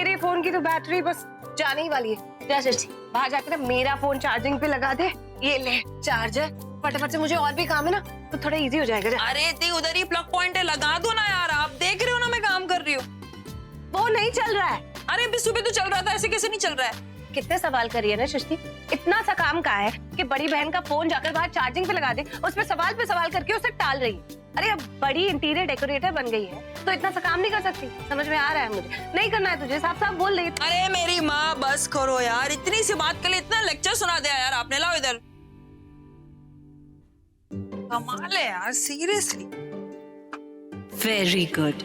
मेरे फोन की तो बैटरी बस जाने ही वाली है। जा सृष्टि, बाहर जाकर ना मेरा फोन चार्जिंग पे लगा दे। ये ले चार्जर, फटाफट से, मुझे और भी काम है ना, तो थोड़ा इजी हो जाएगा। अरे दी उधर ही प्लग पॉइंट है, लगा दो ना यार, आप देख रहे हो ना मैं काम कर रही हूँ। वो नहीं चल रहा है। अरे अभी सुबह तो चल रहा था, ऐसे कैसे नहीं चल रहा है? कितने सवाल करिए ना सृष्टि, इतना सा काम का है कि बड़ी बहन का फोन जाकर बाहर चार्जिंग पे लगा दे, उसमें सवाल पे सवाल करके उसे टाल रही है। अरे अब बड़ी इंटीरियर डेकोरेटर बन गई है तो इतना सा काम नहीं कर सकती। समझ में आ रहा है मुझे, नहीं करना है तुझे, साफ साफ बोल रही। अरे मेरी माँ बस करो यार, इतनी सी बात के लिए इतना लेक्चर सुना दिया यार आपने। लाओ इधर, कमाल है यार सीरियसली। वेरी गुड,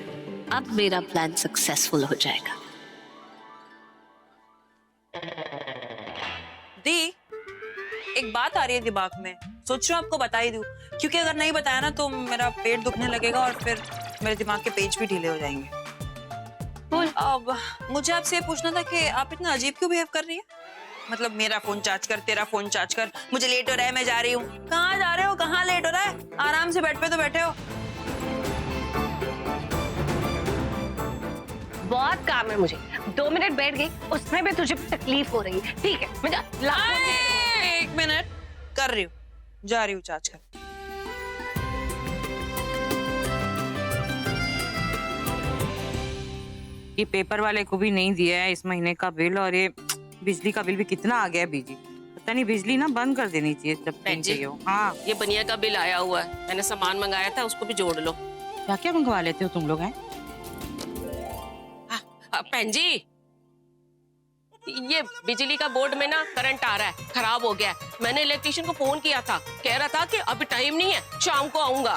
अब मेरा प्लान सक्सेसफुल हो जाएगा। दी एक बात आ रही है दिमाग में, सोच रही हूँ आपको बता ही दूं, क्योंकि अगर नहीं बताया ना तो मेरा पेट दुखने लगेगा और फिर मेरे दिमाग के पेज भी ढीले हो जाएंगे। बोल। अब मुझे आपसे पूछना था कि आप इतना अजीब क्यों बिहेव कर रही है? मतलब मेरा फोन चार्ज कर, तेरा फोन चार्ज कर, मुझे लेट हो रहा है, मैं जा रही हूँ। कहाँ जा रहे हो, कहाँ लेट हो रहा है? आराम से बेड पे तो बैठे हो। बहुत काम है मुझे, 2 मिनट बैठ गई, उसमें भी तुझे तकलीफ हो रही है। ठीक है, मैं एक मिनट कर रही हूँ, जा रही हूँ चार्ज कर। ये पेपर वाले को भी नहीं दिया है इस महीने का बिल, और ये बिजली का बिल भी कितना आ गया है बिजली, पता नहीं, बिजली ना बंद कर देनी चाहिए जब बहन जी, चाहिए हो। हाँ, ये बनिया का बिल आया हुआ है, मैंने सामान मंगाया था, उसको भी जोड़ लो। क्या क्या मंगवा लेते हो तुम लोग हैं? बहन जी, ये बिजली का बोर्ड में ना करंट आ रहा है, खराब हो गया है। मैंने इलेक्ट्रिशियन को फोन किया था, कह रहा था कि अभी टाइम नहीं है, शाम को आऊंगा।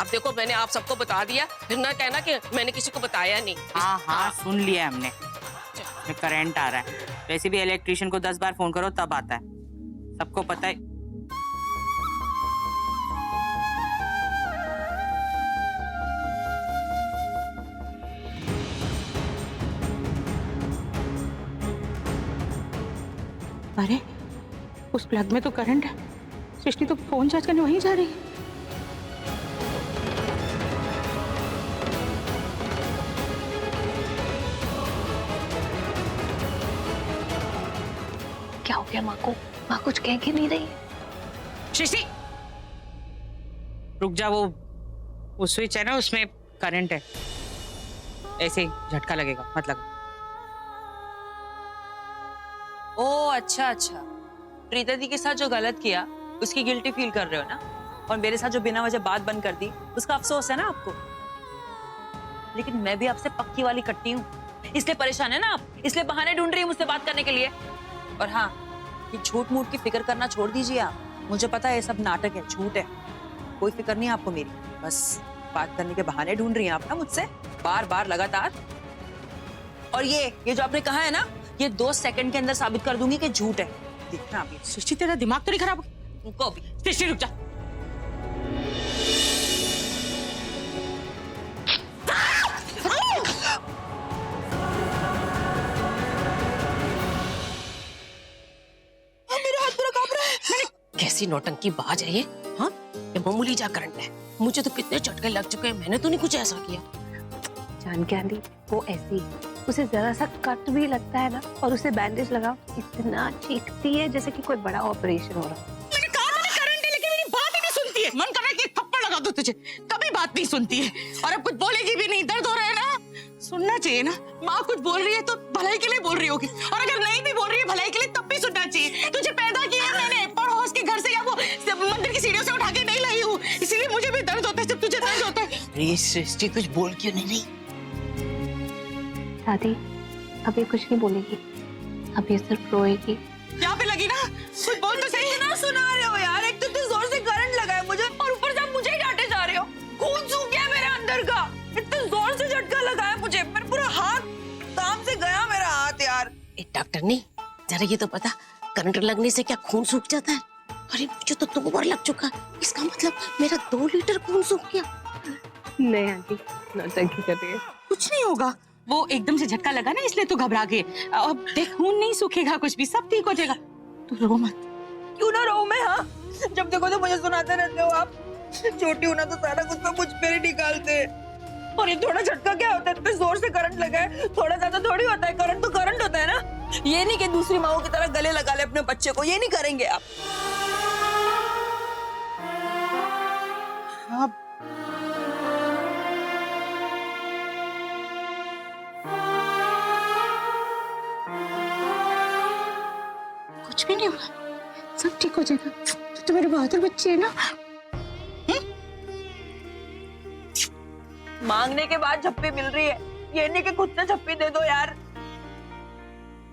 अब देखो मैंने आप सबको बता दिया, फिर ना कहना कि मैंने किसी को बताया नहीं। हाँ हाँ सुन लिया हमने, करंट आ रहा है। वैसे भी इलेक्ट्रिशियन को 10 बार फोन करो तब आता है, सबको पता है। अरे उस प्लग में तो करंट है, सृष्टि तो फोन चार्ज करने वहीं जा रही है। क्या हो गया माँ को? माँ कुछ कह के नहीं रही? सृष्टि रुक जा, वो स्विच है ना, उसमें करंट है, ऐसे ही झटका लगेगा, मत लगा। ओ अच्छा अच्छा, प्रीता दी के साथ जो गलत किया उसकी गिल्टी फील कर रहे हो ना, और मेरे साथ जो बिना वजह बात बंद कर दी उसका अफसोस है ना आपको। लेकिन मैं भी आपसे पक्की वाली कट्टी हूँ, इसलिए परेशान है ना आप, इसलिए बहाने ढूंढ रही है मुझसे बात करने के लिए। और हाँ, ये झूठ मूठ की फिक्र करना छोड़ दीजिए आप, मुझे पता है ये सब नाटक है, झूठ है, कोई फिक्र नहीं है आपको मेरी, बस बात करने के बहाने ढूंढ रही हैं आप ना मुझसे बार बार लगातार। और ये जो आपने कहा है ना, ये 2 सेकंड के अंदर साबित कर दूंगी कि झूठ है, देखना अभी। सृष्टि तेरा दिमाग तो नहीं खराब? रुको अभी, सृष्टि रुक जा। मेरा हाथ पूरा कांप रहा है। कैसी नौटंकी बाज है ये? हाँ, ये मामूली जा करंट है, मुझे तो कितने झटके लग चुके हैं, मैंने तो नहीं कुछ ऐसा किया। जान के आंधी, वो ऐसी है, उसे जरा सा कट भी लगता है ना और उसे बैंडेज लगाओ, इतना चीखती है जैसे कि कोई बड़ा ऑपरेशन हो रहा है। मैंने कहा था ना करंट है, लेकिन मेरी बात ही नहीं सुनती है। मन कर रहा है कि थप्पड़ लगा दूं तुझे, कभी बात नहीं सुनती है, और अब कुछ बोलेगी भी नहीं। दर्द हो रहा है ना, सुनना चाहिए ना, माँ कुछ बोल रही है तो भलाई के लिए बोल रही होगी, और अगर नहीं भी बोल रही है भलाई के लिए तब भी सुनना चाहिए। तुझे पैदा किया है मैंने पड़ोस के घर से, या वो मंदिर की सीढ़ियों से उठा के नहीं लाई हूँ, इसीलिए मुझे भी दर्द होता है जब तुझे दर्द होता है। अरे सृष्टि कुछ बोल क्यों नहीं रही? दादी अब ये कुछ नहीं बोलेगी, अब ये सिर्फ रोएगी। यहाँ पे लगी ना, कुछ बोल तो सही। कितना सुना रहे हो यार, एक तो इतने जोर से करंट लगा है मुझे, और ऊपर से आप मुझे ही डांटे जा रहे हो। खून सूख गया मेरे अंदर का, इतने जोर से झटका लगा है मुझे, मेरा पूरा हाथ काम से गया, मेरा हाथ यार। एक डॉक्टर नहीं, जरा ये तो पता, करंट लगने से क्या खून सूख जाता है? अरे मुझे तो 2 बार लग चुका, इसका मतलब मेरा 2 लीटर खून सूख गया। नहीं आंटी, नौटंकी कर रही है। कुछ नहीं होगा, वो एकदम से झटका लगा ना इसलिए तो घबरा गए। अब देख, खून नहीं सूखेगा, कुछ भी, सब ठीक हो जाएगा, तू रो मत। क्यों ना रहूं मैं? हाँ, जब देखो तो मुझे सुनाते रहते हो आप, छोटी हूं ना तो सारा कुछ तो मुझ पे ही निकालते। और ये थोड़ा झटका क्या होता है, इतने जोर से करंट लगा है, थोड़ा ज्यादा थोड़ी होता है, करंट तो करंट होता है ना। ये नहीं कि दूसरी माओ की तरह गले लगा ले अपने बच्चे को, ये नहीं करेंगे आप। आप कुछ भी नहीं होगा, सब ठीक हो जाएगा। तो मेरे बहादुर बच्चे है ना। मांगने के बाद झप्पी मिल रही है, ये नहीं कि खुद से झप्पी दे दो यार।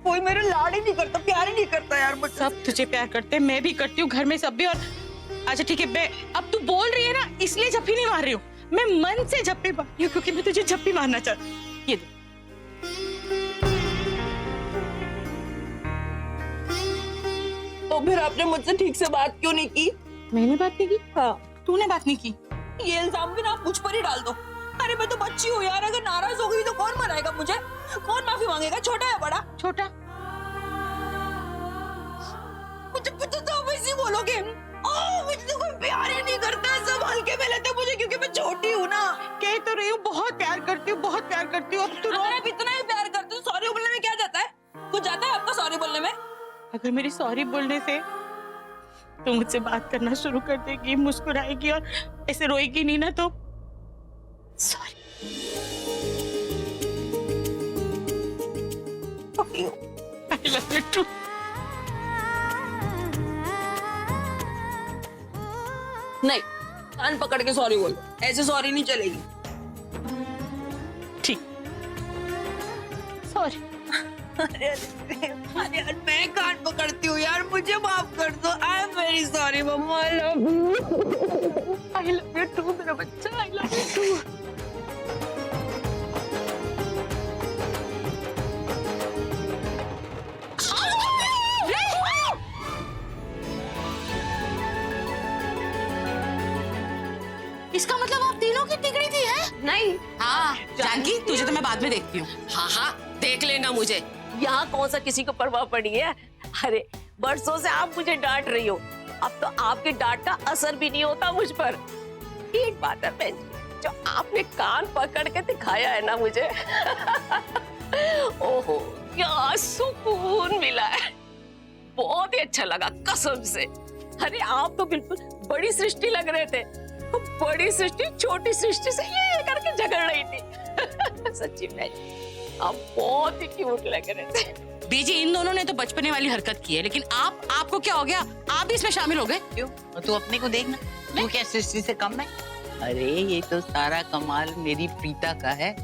कोई मेरे लाड ही नहीं करता, प्यार ही नहीं करता यार मुझसे। सब तुझे प्यार करते हैं, मैं भी करती हूँ, घर में सब भी। और अच्छा ठीक है, मैं अब तू बोल रही है ना, इसलिए झप्पी नहीं मार रही हूँ, मैं मन से झप्पी मार रही हूँ, क्योंकि मैं तुझे झप्पी मारना चाहती हूँ। ये दे। तो फिर आपने मुझसे ठीक से बात क्यों नहीं की? मैंने बात नहीं की? हाँ, तूने बात नहीं की? ये इल्जाम भी ना आप मुझ पर ही डाल दो। अरे मैं तो बच्ची हूँ यार, अगर नाराज हो गई तो कौन मनाएगा मुझे, कौन माफी मांगेगा, छोटा या बड़ा? छोटा। मुझे तो आप ऐसे ही बोलोगे, मुझे तो कोई प्यार ही नहीं करता, सब हल्के में लेते मुझे क्योंकि मैं छोटी हूँ ना। कह तो रही हूँ बहुत प्यार करती हूँ, बहुत प्यार करती हूँ। अब तू अगर आप इतना ही प्यार करते हो, सॉरी बोलने में क्या जाता है? कुछ जाता है आपका सॉरी बोलने में? अगर मेरी सॉरी बोलने से तू मुझसे बात करना शुरू कर देगी, मुस्कुराएगी और ऐसे रोएगी नहीं ना, तो sorry. I love you too. नहीं, कान पकड़ के सॉरी बोलो, ऐसे सॉरी नहीं चलेगी। ठीक, सॉरी। अरे यार मैं कान पकड़ती हूँ यार, मुझे माफ कर दो। आई एम वेरी सॉरी मम्मा, I love you. I love you too मेरा बच्चा, I love you too. इसका मतलब आप तीनों की तिगड़ी थी है? नहीं, हाँ जानकी, तुझे तो मैं बाद में देखती हूँ। हाँ हाँ, देख लेना मुझे, यहाँ कौन सा किसी को परवाह पड़ी है। अरे बरसों से आप मुझे डांट रही हो, अब तो आपके डांट का असर भी नहीं होता मुझ पर। एक बात है बहन जी, जो आपने कान पकड़ के दिखाया है ना मुझे ओहो क्या सुकून मिला है, बहुत ही अच्छा लगा कसम से। अरे आप तो बिल्कुल बड़ी सृष्टि लग रहे थे, तो बड़ी सृष्टि छोटी सृष्टि से ये करके झगड़ रही थी सच्ची बहन आप बहुत ही क्यूट लग रहे थे। बीजी, इन दोनों ने तो बचपने वाली हरकत की है, लेकिन आपको क्या हो गया? आप भी इसमें शामिल हो गए? क्यों? और तू अपने को देखना, तू क्या सृष्टि से कम है? अरे ये तो सारा कमाल मेरी प्रीता का है,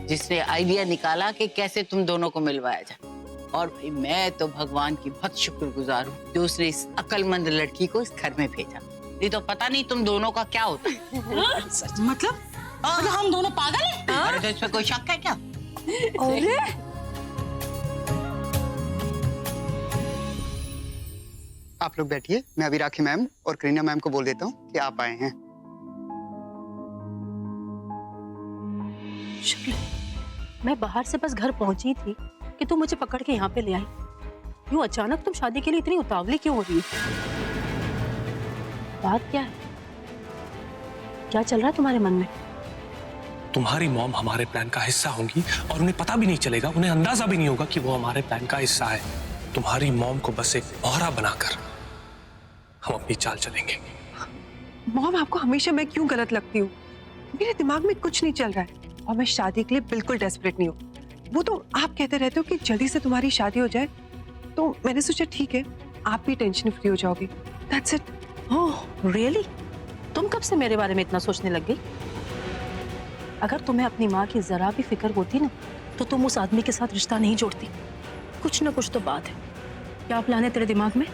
जिसने आइडिया निकाला कि कैसे तुम दोनों को मिलवाया जाए। और भाई मैं तो भगवान की बहुत शुक्रगुजार हूँ कि उसने इस अक्लमंद लड़की को इस घर में भेजा, नहीं तो पता नहीं तुम दोनों का क्या होता। मतलब हम दोनों पागल हैं? अरे तो इसमें कोई शक है क्या? अरे आप लोग बैठिए, मैं अभी राखी मैम और करीना मैम को बोल देता हूँ कि आप आए हैं। शुक्र, मैं बाहर से बस घर पहुंची थी कि तुम मुझे पकड़ के यहाँ पे ले आई। यूं अचानक तुम शादी के लिए इतनी उतावली क्यों हो रही है? बात क्या है? क्या चल रहा है तुम्हारे मन में? तुम्हारी मॉम हमारे प्लान का हिस्सा होंगी और उन्हें पता भी नहीं चलेगा, उन्हें अंदाजा भी नहीं होगा कि वो हमारे प्लान का हिस्सा है। तुम्हारी मॉम को बस एक मोहरा बनाकर हम अपनी चाल चलेंगे। मॉम, आपको हमेशा मैं क्यों गलत लगती हूँ? मेरे दिमाग में कुछ नहीं चल रहा है और मैं शादी के लिए बिल्कुल डेस्परेट नहीं हूँ। वो तो आप कहते रहते हो कि जल्दी से तुम्हारी शादी हो जाए, तो मैंने सोचा ठीक है, आप भी टेंशन फ्री हो जाओगे। That's it. Oh really? तुम कब से मेरे बारे में इतना सोचने लग गई? अगर तुम्हें अपनी माँ की जरा भी फिक्र होती ना, तो तुम उस आदमी के साथ रिश्ता नहीं जोड़ती। कुछ ना कुछ तो बात है। क्या प्लान है तेरे दिमाग में?